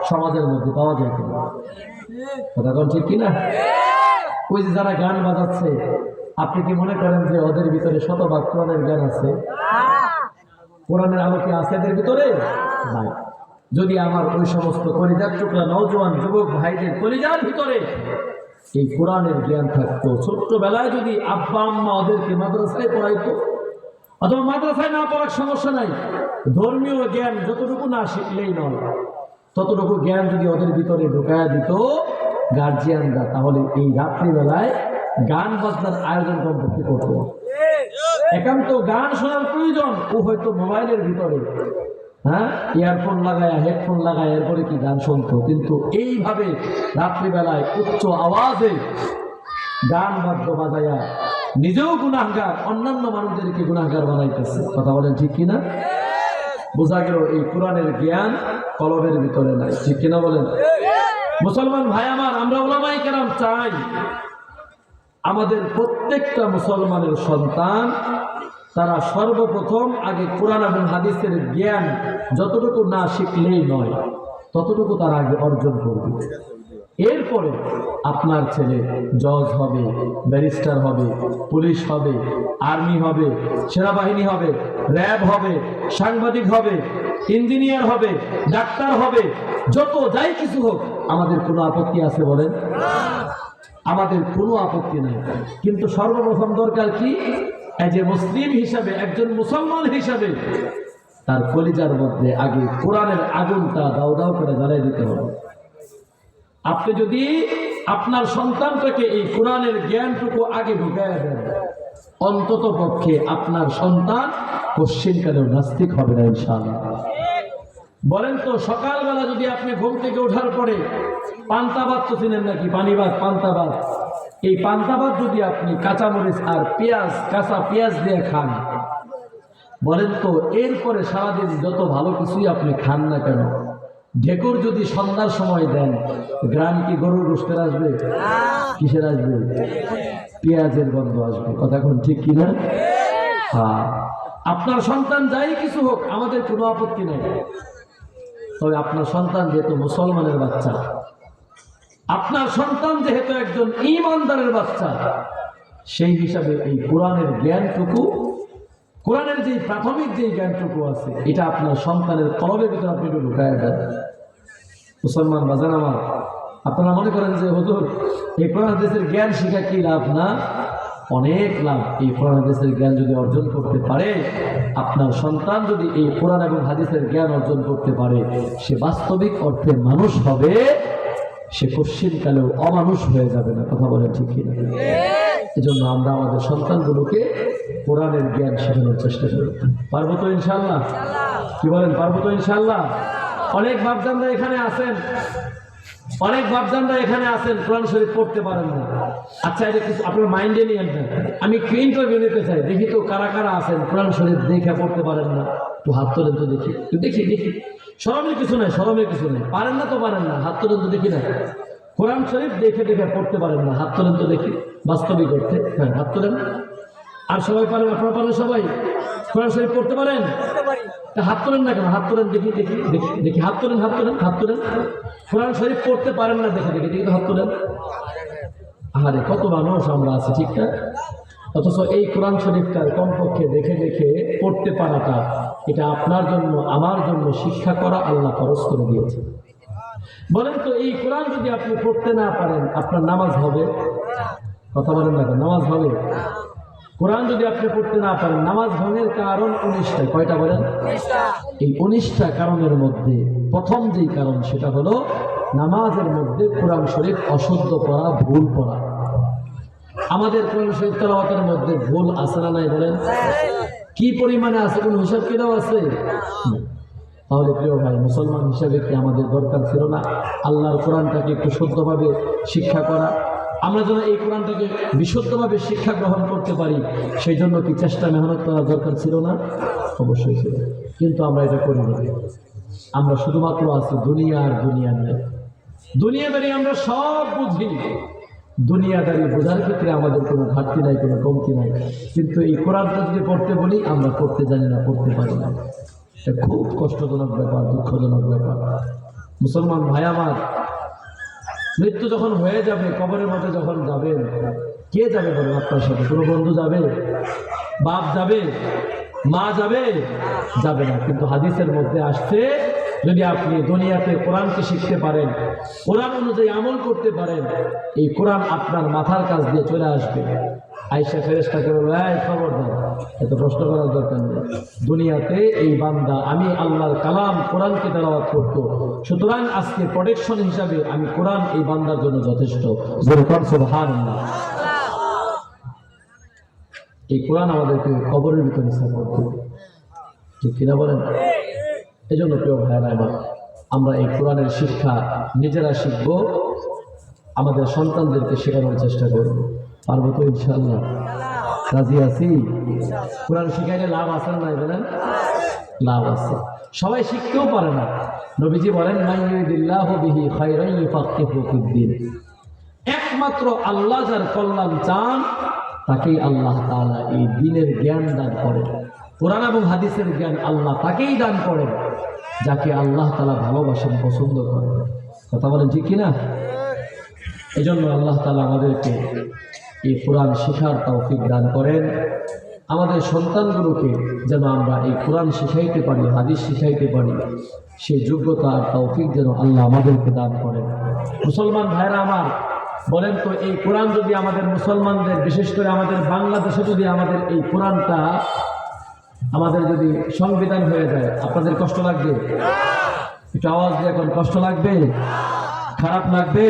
সমাজের মধ্যে পাওয়া যায় কিনা? কথা কোন ঠিক কিনা? ওই যে যারা গান বাজাচ্ছে, আপনি কি মনে করেন যে ওদের ভিতরে শতভাগ কোরআনের জ্ঞান আছে? কোরআনের আলো কি আছে এদের ভিতরে? নাই। যদি আমার ওই সমস্ত কলিজার টুকরা নওজোয়ান যুবক ভাইদের কলিজার ভিতরে এই কোরআনের জ্ঞান থাকতো, ছোট্টবেলায় যদি আব্বা আম্মা ওদেরকে মাদ্রাসায় পড়াইতো, অথবা মাদ্রাসায় না পড়ার সমস্যা নাই, ধর্মীয় জ্ঞান যতটুকু না শিখলেই নয়, ততটুকু জ্ঞান যদি ওদের ভিতরে ঢুকায়া দিত গার্জিয়ানরা, তাহলে এই রাত্রিবেলায় গান বাজনার আয়োজন কমপক্ষে করতো। একান্ত গান শোনার প্রয়োজন, ও হয়তো মোবাইলের ভিতরে ইয়ারফোন লাগায় হেডফোন লাগায় এরপরে কি গান শুনতো, কিন্তু এইভাবে রাত্রিবেলায় উচ্চ আওয়াজে গান বাদ্য বাজায়া নিজেও গুনাহগার, অন্যান্য মানুষদেরকে গুনাহগার বানাইতেছে। কথা বলেন ঠিক কিনা? বোঝা গেল এই কোরআনের জ্ঞান কলবের ভিতরে নাই। ঠিক কিনা বলেন? মুসলমান ভাই আমার, আমরা উলামায়ে কেরাম চাই আমাদের প্রত্যেকটা মুসলমানের সন্তান তারা সর্বপ্রথম আগে কোরআন এবং হাদিসের জ্ঞান যতটুকু না শিখলেই নয়, ততটুকু তারা আগে অর্জন করবে। এরপরে আপনার ছেলে জজ হবে, ব্যারিস্টার হবে, পুলিশ হবে, আর্মি হবে, সেনাবাহিনী হবে, র্যাব হবে, সাংবাদিক হবে, ইঞ্জিনিয়ার হবে, ডাক্তার হবে, যত যাই কিছু হোক, আমাদের কোনো আপত্তি আছে বলেন? আমাদের কোনো আপত্তি নাই। কিন্তু সর্বপ্রথম দরকার কি? এজ এ মুসলিম হিসাবে, একজন মুসলমান হিসাবে তার কলিজার মধ্যে আগে কোরআনের আগুনটা দাও দাও করে জ্বালাই দিতে হবে। আপনি যদি আপনার সন্তানটাকে এই কোরআনের জ্ঞানটুকু আগে ঢুকাইয়া দেন, অন্তত পক্ষে আপনার সন্তান কোশ্চিনকালেও নাস্তিক হবে না ইনশাআল্লাহ। বলেন তো, সকালবেলা যদি আপনি ঘুম থেকে ওঠার পরে পান্তা ভাত তো চিনেন নাকি? পানি ভাত, পান্তা ভাত। এই পান্তা ভাত যদি আপনি কাঁচামরিচ আর পেঁয়াজ, কাঁচা পেঁয়াজ দিয়ে খান, বলেন তো এরপরে সারাদিন যত ভালো কিছুই আপনি খান না কেন, ঢেকুর যদি সন্ধ্যার সময় দেন, গ্রাম কি গরুর গোশতের আসবে? কিসের আসবে? পেঁয়াজের গন্ধ আসবে। কথা কোন ঠিক কিনা? হ্যাঁ, আপনার সন্তান যাই কিছু হোক, আমাদের কোনো আপত্তি নেই। তবে আপনার সন্তান যেহেতু মুসলমানের বাচ্চা, আপনার সন্তান যেহেতু একজন ঈমানদারের বাচ্চা, সেই হিসাবে এই কোরআনের জ্ঞানটুকু, কোরআনের যে প্রাথমিক যে জ্ঞানটুকু আছে, এটা আপনার সন্তানের কলবের ভিতরে আপনি একটু ঢুকায় দেন। মুসলমান বাজান আমার, আপনারা মনে করেন যে হুজুর এই কোরআন হাদিসের জ্ঞান শিখা কি লাভ? না, অনেক লাভ। এই কোরআন হাদিসের জ্ঞান যদি অর্জন করতে পারে, আপনার সন্তান যদি এই কোরআন এবং হাদিসের জ্ঞান অর্জন করতে পারে, সে বাস্তবিক অর্থে মানুষ হবে, সে কোশ্চিনকালেও অমানুষ হয়ে যাবে না। কথা বলেন ঠিক কিনা? এজন্য আমরা আমাদের সন্তানগুলোকে কোরআনের জ্ঞান শেখানোর চেষ্টা করি। পারবো তো ইনশাআল্লাহ? কি বলেন, পারবো তো ইনশাআল্লাহ? অনেক বাপজানরা এখানে আছেন, অনেক বাপজানরা এখানে আছেন কোরআন শরীফ পড়তে পারেন না। আচ্ছা, এটা কিছু আপনার মাইন্ডে নিয়ে আনবেন। আমি ইন্টারভিউ নিতে চাই, দেখি তো কারা কারা আছেন কোরআন শরীফ দেখে পড়তে পারেন না, তো হাত তোলেন তো দেখি। তো দেখি দেখি, শরমের কিছু নাই, শরমের কিছু নেই। পারেন না তো পারেন না, হাত তোলেন তো দেখি না। কোরআন শরীফ দেখে দেখে পড়তে পারেন না, হাত তোলেন তো দেখি। বাস্তবিক অর্থে হ্যাঁ, হাত তোলেন। আর সবাই পারেন? আপনারা পারেন সবাই? কোরআন শরীফ পড়তে পারেন? হাত তোলেন না কেন? হাত তোলেন দেখি দেখি দেখি দেখি, হাত তোলেন, হাত তোলেন, হাত তোলেন। কোরআন শরীফ পড়তে পারেন না, দেখে দেখি দেখি তো হাত তোলেন। আরে কত মানুষ আমরা আছি, ঠিক না? অথচ এই কোরআন শরীফটার কমপক্ষে দেখে দেখে পড়তে পারাটা, এটা আপনার জন্য আমার জন্য শিক্ষা করা আল্লাহ ফরজ করে দিয়েছে। বলেন তো, এই কোরআন যদি আপনি পড়তে না পারেন, আপনার নামাজ হবে? কথা বলেন না কেন? নামাজ হবে? কোরআন যদি আপনি পড়তে না পারেন, নামাজ ভঙ্গের কারণ 19টা। কয়টা বলেন? এই 19টা কারণের মধ্যে প্রথম যেই কারণ, সেটা হলো নামাজের মধ্যে কোরআন শরীফ অশুদ্ধ পড়া, ভুল পড়া। আমাদের কোরআন শরীফ তেলাওয়াতের মধ্যে ভুল আছে না নাই বলেন? কি পরিমাণে আছে, কোন হিসাব কিরাও আছে? তাহলে প্রিয় ভাই, মুসলমান হিসাবে কি আমাদের দরকার ছিল না আল্লাহর কোরআনটাকে একটু শুদ্ধভাবে শিক্ষা করা? আমরা যেন এই কোরআনটাকে বিশুদ্ধভাবে শিক্ষা গ্রহণ করতে পারি, সেই জন্য কি চেষ্টা মেহনত করা দরকার ছিল না? অবশ্যই ছিল, কিন্তু আমরা এটা করি না। আমরা শুধুমাত্র আছি দুনিয়া আর দুনিয়া নিয়ে। দুনিয়াদারি আমরা সব বুঝি, দুনিয়াদারি বোঝার ক্ষেত্রে আমাদের কোনো ঘাটতি নাই, কোনো কমতি নাই। কিন্তু এই কোরআনটা যদি পড়তে বলি, আমরা পড়তে জানি না, পড়তে পারি না। এটা খুব কষ্টজনক ব্যাপার, দুঃখজনক ব্যাপার। মুসলমান ভাই আমার, মৃত্যু যখন হয়ে যাবে, কবরের মধ্যে যখন যাবেন, কে যাবে বলেন আপনার সাথে? কোনো বন্ধু যাবে? বাপ যাবে? মা যাবে? যাবে না। কিন্তু হাদিসের মধ্যে আসছে, যদি আপনি দুনিয়াতে কোরআনকে শিখতে পারেন, কোরআন অনুযায়ী আমল করতে পারেন, এই কোরআন আপনার মাথার কাছ দিয়ে চলে আসবে। আয়েশা ফেরেশতাকে বলবে, এই খবরদার, এত প্রশ্ন করার দরকার নেই। দুনিয়াতে এই বান্দা আমি আল্লাহর কালাম কোরআনকে তেলাওয়াত করত, সুতরাং আজকে প্রোটেকশন হিসাবে আমি কোরআন এই বান্দার জন্য যথেষ্ট। সুবহানাল্লাহ। এই কোরআন আমাদেরকে কবরের ভিতরে সাপোর্ট করবে, ঠিক কিনা বলেন? এই জন্য প্রিয় ভাইরা আমার, আমরা এই কোরআনের শিক্ষা নিজেরা শিখব, আমাদের সন্তানদেরকে শেখানোর চেষ্টা করব। পারবো তো ইনশাআল্লাহ? রাজি আছি? কোরআন শিখাইলে লাভ আছে না বলেন? লাভ আছে। সবাই শিখতেও পারে না। নবীজি বলেন, মাইয়ুরিদিল্লাহু বিহি খায়রান ইউফাক্কিহু ফিদ্দীন, একমাত্র আল্লাহ যার কল্যাণ চান তাকেই আল্লাহ তাআলা এই দ্বীনের জ্ঞান দান করেন। কোরআন এবং হাদিসের জ্ঞান আল্লাহ তাকেই দান করেন যাকে আল্লাহ তাআলা ভালোবাসেন, পছন্দ করেন। কথা বলেন ঠিক কিনা? এই জন্য আল্লাহ তাআলা আমাদেরকে এই কোরআন শিখার তৌফিক দান করেন। আমাদের সন্তানগুলোকে যেন আমরা এই কোরআন শিখাইতে পারি, হাদিস শিখাইতে পারি, সেই যোগ্যতা আর তৌফিক যেন আল্লাহ আমাদেরকে দান করেন। মুসলমান ভাইরা আমার, বলেন তো, এই কোরআন যদি আমাদের মুসলমানদের, বিশেষ করে আমাদের বাংলাদেশে যদি আমাদের এই কোরআনটা আমাদের যদি সংবিধান হয়ে যায়, আপনাদের কষ্ট লাগবে? একটু আওয়াজ দিয়ে এখন, কষ্ট লাগবে? খারাপ লাগবে?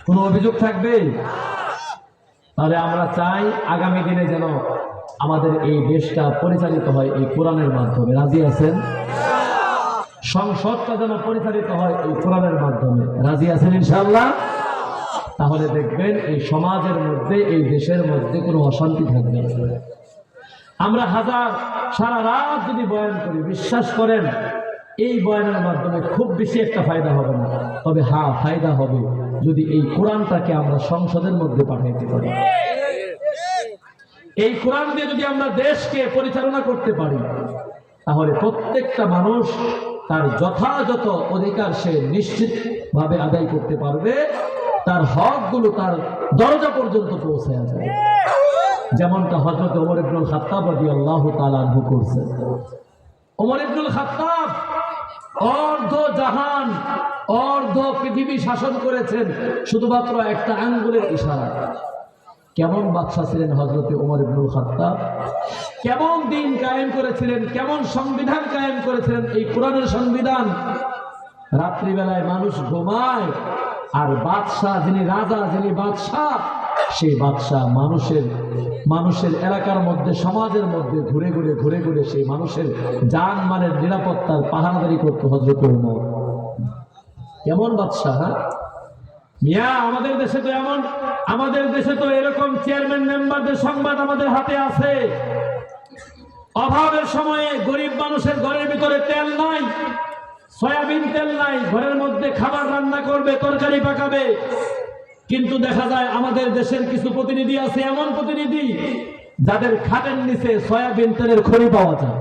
কোনো অভিযোগ থাকবে? তাহলে আমরা চাই আগামী দিনে যেন আমাদের এই দেশটা পরিচালিত হয় এই কোরআনের মাধ্যমে। রাজি আছেন? সংসদটা যেন পরিচালিত হয় এই কোরআনের মাধ্যমে। রাজি আছেন ইনশাআল্লাহ? তাহলে দেখবেন এই সমাজের মধ্যে, এই দেশের মধ্যে কোনো অশান্তি থাকবে না। আমরা সারা রাত যদি বয়ান করি, বিশ্বাস করেন এই বয়ানের মাধ্যমে খুব বেশি একটা ফায়দা হবে না। তবে হ্যাঁ, ফায়দা হবে যদি এই কোরআনটাকে আমরা সংসদের মধ্যে পাঠাইতে পারি। এই কোরআন দিয়ে যদি আমরা দেশকে পরিচালনা করতে পারি, তাহলে প্রত্যেকটা মানুষ তার যথাযথ অধিকার সে নিশ্চিতভাবে আদায় করতে পারবে, তার হকগুলো তার দরজা পর্যন্ত পৌঁছে যাবে। যেমনটা হযরত ওমর ইবনুল খাত্তাব রাদিয়াল্লাহু তাআলা আনহু করছেন। ওমর ইবনুল খাত্তাব অর্ধ জাহান, অর্ধ পৃথিবী শাসন করেছেন শুধুমাত্র একটা আঙ্গুলের ইশারা। কেমন বাদশা ছিলেন হযরত ওমর ইবনুল খাত্তাব, কেমন দিন কায়েম করেছিলেন, কেমন সংবিধান কায়েম করেছিলেন, এই কোরআনের সংবিধান। রাত্রিবেলায় মানুষ ঘুমায়, আর বাদশা, যিনি রাজা, যিনি বাদশাহ, সেই বাদশাহ মানুষের এলাকার মধ্যে, সমাজের মধ্যে ঘুরে ঘুরে সেই মানুষের জানমালের নিরাপত্তার পাহারাদারি করতে হযরত ওমর। কেমন বাদশাহ! মিয়া, আমাদের দেশে তো এরকম চেয়ারম্যান মেম্বারদের সংবাদ আমাদের হাতে আছে। অভাবের সময়ে গরিব মানুষের ঘরের ভিতরে তেল নাই, সয়াবিন তেল নাই, ঘরের মধ্যে খাবার রান্না করবে, তরকারি পাকাবে। কিন্তু দেখা যায় আমাদের দেশের কিছু প্রতিনিধি আছে, এমন প্রতিনিধি যাদের খাটের নিচে সয়াবিন তেলের খড়ি পাওয়া যায়।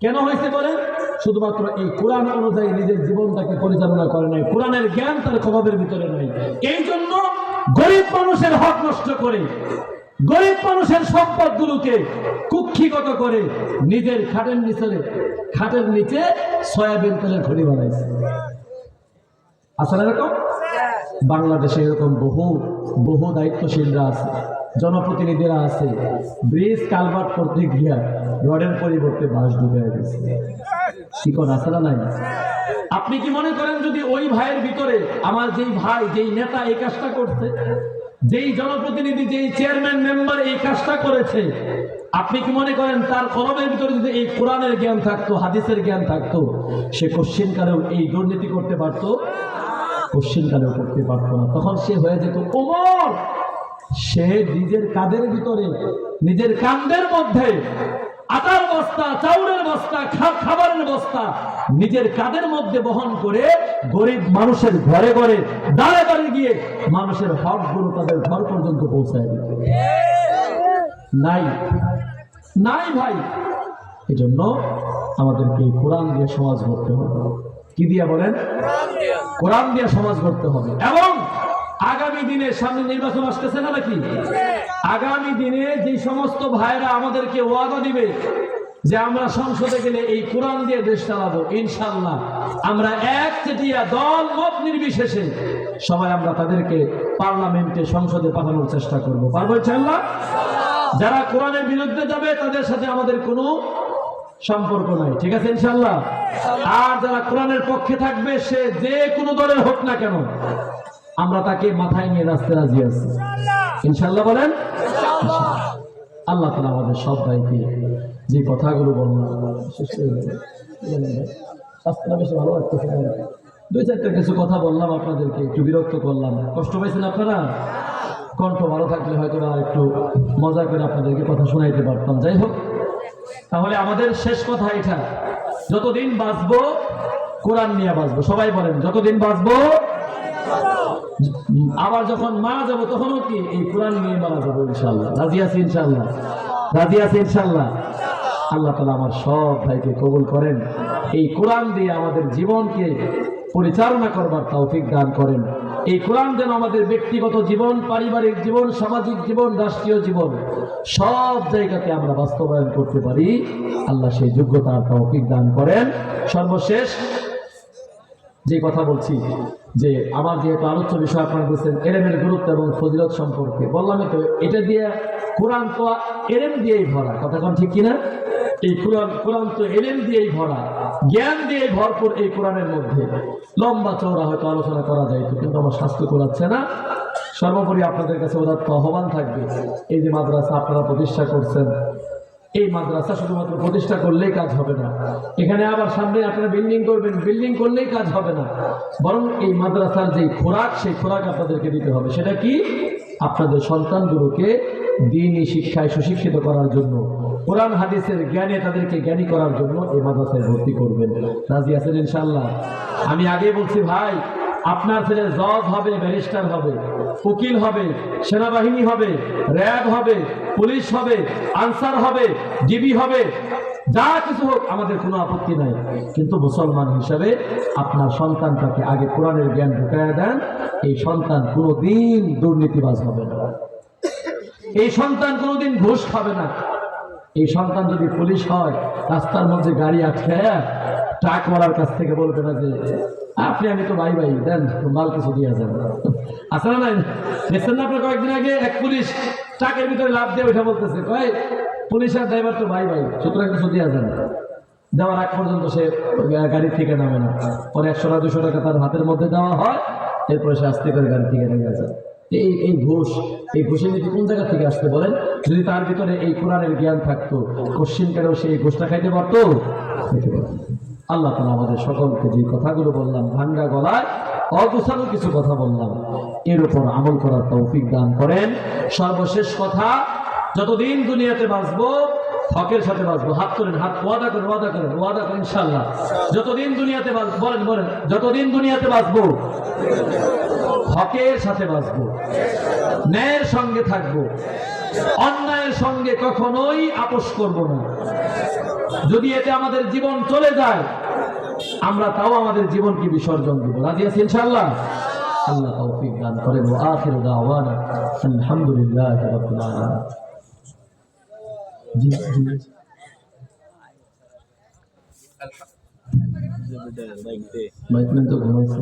কেন হয়েছে বলেন? শুধুমাত্র এই কোরআন অনুযায়ী নিজের জীবনটাকে পরিচালনা করে নাই, কোরআনের জ্ঞান তার খবরের ভিতরে নাই। এই জন্য গরিব মানুষের হক নষ্ট করে, গরিব মানুষের সম্পদগুলোকে কুক্ষিগত করে নিজের খাটের নিচে সয়াবিন তেলের খড়ি বানাইছে। আসলে এরকম বাংলাদেশে এরকম বহু দায়িত্বশীলরা আছে, জনপ্রতিনিধিরা আছে, ব্রিজ কালভার্ট করতে গিয়া রডের পরিবর্তে বাঁশ ডুবে গেছে। শিকন আছে না নাই? আপনি কি মনে করেন যদি ওই ভাইয়ের ভিতরে আমার যেই ভাই, যেই নেতা এই কাজটা করছে, যেই জনপ্রতিনিধি, যেই চেয়ারম্যান মেম্বার এই কাজটা করেছে, আপনি কি মনে করেন তার কলমের ভিতরে যদি এই কোরআনের জ্ঞান থাকতো, হাদিসের জ্ঞান থাকতো, সে কোশ্চিনকালেও এই দুর্নীতি করতে পারতো? কোশ্চিনকালেও করতে পারতো না। তখন সে হয়ে যেত ওমর। সে নিজের কাঁধের ভিতরে, নিজের কাঁধের মধ্যে আটার বস্তা, চাউলের বস্তা, খাবারের বস্তা নিজের কাঁধের মধ্যে বহন করে গরিব মানুষের ঘরে ঘরে দাঁড়ে গিয়ে মানুষের হকগুলো তাদের ঘর পর্যন্ত পৌঁছায় দিত। নাই ভাই। এই জন্য আমাদেরকে কোরআন দিয়ে সমাজ গড়তে হবে। কি দিয়া বলেন? কোরআন দিয়া সমাজ গড়তে হবে। এবং আগামী দিনে সামনে নির্বাচন আসতেছে না নাকি? আগামী দিনে যে সমস্ত ভাইরা আমাদেরকে ওয়াদা দিবে যে আমরা সংসদে গেলে এই কোরআন দিয়ে দেশ চালাবো, ইনশাআল্লাহ আমরা একচেটিয়া দল মত নির্বিশেষে সবাই আমরা তাদেরকে পার্লামেন্টে সংসদে পাঠানোর চেষ্টা করব। পারবো ইনশাআল্লাহ? যারা কোরআনের বিরুদ্ধে যাবে তাদের সাথে আমাদের কোনো সম্পর্ক নাই, ঠিক আছে ইনশাআল্লাহ? আর যারা কোরআনের পক্ষে থাকবে সে যে কোনো দলের হোক না কেন আমরা তাকে মাথায় নিয়ে রাস্তায় রাজি আছি ইনশাআল্লাহ। বলেন আল্লাহ তাআলা আমাদের সব ভাইকে যে কথাগুলো বললাম শাস্ত্রটা বেশি ভালো লাগতেছে, দুই চারটা কিছু কথা বললাম আপনাদেরকে, একটু বিরক্ত করলাম, কষ্ট পাইছেন আপনারা? কণ্ঠ ভালো থাকলে হয়তো বা একটু মজা করে আপনাদেরকে কথা শোনাইতে পারতাম। যাই হোক, তাহলে আমাদের শেষ কথা এটা, যতদিন বাঁচবো কোরআন নিয়ে বাঁচবো। সবাই বলেন যতদিন বাঁচবো, আবার যখন মারা যাবো তখনও কি এই কোরআন নিয়ে মারা যাবো ইনশাআল্লাহ। রাজি আছি ইনশাআল্লাহ? রাজি আছি ইনশাআল্লাহ? আল্লাহ তাআলা আমার সব ভাইকে কবুল করেন, এই কোরআন দিয়ে আমাদের জীবনকে পরিচালনা করবার তৌফিক দান করেন। এই কোরআন যেন আমাদের ব্যক্তিগত জীবন, পারিবারিক জীবন, সামাজিক জীবন, রাষ্ট্রীয় জীবন সব জায়গাতে আমরা বাস্তবায়ন করতে পারি, আল্লাহ সেই যোগ্যতার তৌফিক দান করেন। সর্বশেষ যে কথা বলছি, যে আমার যেহেতু আলোচ্য বিষয় আপনারা বলছেন এলেমের গুরুত্ব এবং ফজিলত সম্পর্কে, বললাম তো এটা দিয়ে কোরআন তো এলেম দিয়েই ভরা, কথা কোন ঠিক কিনা? এই কোরআন তো এলেম দিয়েই ভরা, জ্ঞান দিয়ে ভরপুর। এই কোরআনের মধ্যে লম্বা চওড়া হয়তো আলোচনা করা যায়, কিন্তু আমার স্বাস্থ্য করাচ্ছে না। সর্বোপরি আপনাদের কাছে উদাত্ত আহ্বান থাকবে, এই যে মাদ্রাসা আপনারা প্রতিষ্ঠা করছেন, এই মাদ্রাসা শুধুমাত্র প্রতিষ্ঠা করলেই কাজ হবে না, এখানে আবার সামনে আপনারা বিল্ডিং করবেন, বিল্ডিং করলেই কাজ হবে না, বরং এই মাদ্রাসার যে খোরাক, সেই খোরাক আপনাদেরকে দিতে হবে। সেটা কি? আপনাদের সন্তানগুলোকে দ্বীনি শিক্ষায় সুশিক্ষিত করার জন্য, কোরআন হাদিসের জ্ঞানে তাদেরকে জ্ঞানী করার জন্য এই মাদ্রাসায় ভর্তি করবেন। রাজি আছেন ইনশাআল্লাহ? আমি আগে বলছি ভাই, আপনার ছেলে জজ হবে, ব্যারিস্টার হবে, উকিল হবে, সেনাবাহিনী হবে, র্যাব হবে, পুলিশ হবে, আনসার হবে, ডিবি হবে, যা কিছু হোক আমাদের কোনো আপত্তি নাই, কিন্তু মুসলমান হিসাবে আপনার সন্তানটাকে আগে কোরআনের জ্ঞান ঢুকাইয়া দেন। এই সন্তান কোনোদিন দুর্নীতিবাজ হবে না, এই সন্তান কোনোদিন ঘুষ খাবে না। এই সন্তান যদি পুলিশ হয়, রাস্তার মধ্যে গাড়ি আটকায়া ট্রাকওয়ালার কাছ থেকে বলবে না যে আপনি আমি তো ভাই ভাই দেন মাল কিছু দিয়ে যান। আসলে না, দেখছেন না আপনার কয়েকদিন আগে এক পুলিশ ট্রাকের ভিতরে লাভ দিয়ে ওইটা বলতেছে, কয় পুলিশ আর ড্রাইভার তো ভাই ভাই, সুতরাং কিছু দিয়ে যান। দেওয়ার আগ পর্যন্ত সে গাড়ি থেকে নামে না, পরে 100 টাকা 200 টাকা তার হাতের মধ্যে দেওয়া হয়, এরপরে সে আস্তে করে গাড়ি থেকে নেমে যায়। এই ঘুষ, এই ঘুষের নীতি কোন জায়গা থেকে আসতে বলেন? যদি তার ভিতরে এই কোরআনের জ্ঞান থাকতো, কোশ্চিন কেন সে এই ঘুষটা খাইতে পারতো? আল্লাহ তাআলা আমাদের সকলকে যে কথাগুলো বললাম, ভাঙ্গা গলায় অগোছালো কিছু কথা বললাম, এর উপর আমল করার তৌফিক দান করেন। সর্বশেষ কথা, যতদিন দুনিয়াতে বাঁচবো হকের সাথে বাঁচবো। হাত করেন, হাত ওয়াদা করেন, ওয়াদা করেন, ওয়াদা করেন ইনশাআল্লাহ। যতদিন দুনিয়াতে বাঁচবো, বলেন বলেন, যতদিন দুনিয়াতে বাঁচবো হকের সাথে বাঁচবো, ন্যায়ের সঙ্গে থাকবো, অন্যায়ের সঙ্গে কখনোই আপোষ করব না। যদি এতে আমাদের জীবন চলে যায়, আমরা তাও আমাদের জীবনকে বিসর্জন দিব। রাজি আছি ইনশাআল্লাহ? আল্লাহ তৌফিক দান করেন। ওয়া আখিরু দাওয়ানা আলহামদুলিল্লাহি রাব্বিল আলামিন। জি জি, মাইক তো ঘুমাইছে।